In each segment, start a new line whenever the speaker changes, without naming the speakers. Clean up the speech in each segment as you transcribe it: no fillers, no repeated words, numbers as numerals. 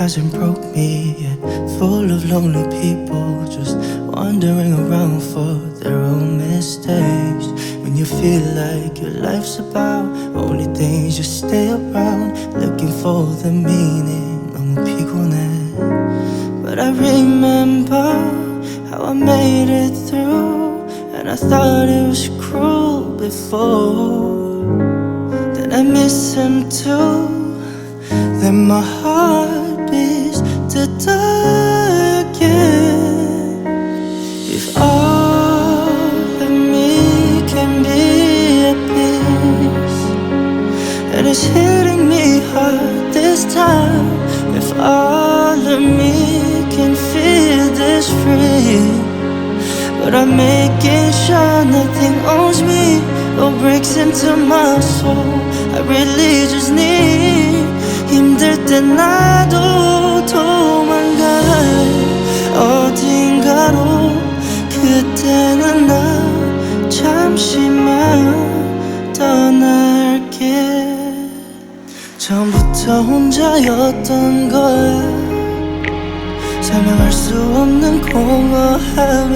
hasn't broke me yet. Full of lonely people just wandering around for their own mistakes. When you feel like your life's about only things, just stay around looking for the meaning. 너무 피곤해. But I remember how I made it through, and I thought it was cruel before. Then I miss him too. Then my heart beats to die again. If all of me can be at peace, and it's hitting me hard this time. If all of me can feel this free, but I'm making sure nothing owns me or breaks into my soul. I really just need. 힘들 때 나도 도망갈래 어딘가로. 그때는 나 잠시만 떠날게. 처음부터 혼자였던 거야. 설명할 수 없는 공허함에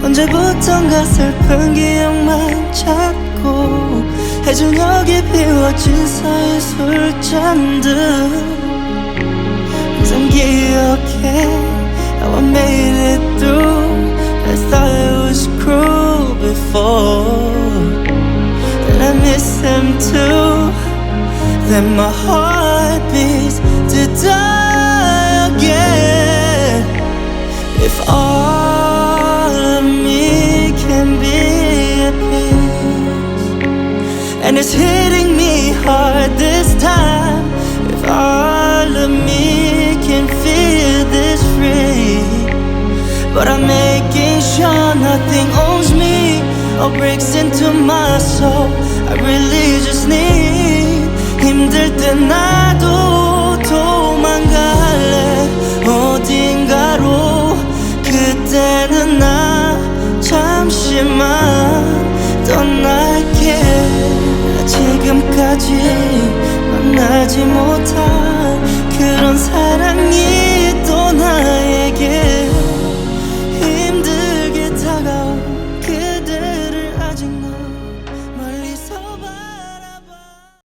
언제부턴가 슬픈 기억만 찾고 해저녁에 비워진 사이 술잔들. 항상 기억해 how I made it through. I thought it was cruel before. Then I miss him too. Then my heart beats to die again. If all of me can be at peace, and it's hitting me hard this time. If all of me can feel this free, but I'm making sure nothing owns me or breaks into my soul. I really just need. 힘들 때 나도 도망갈래 어딘가로. 그때는 나 잠시만 떠날게. 지금까지 만나지 못한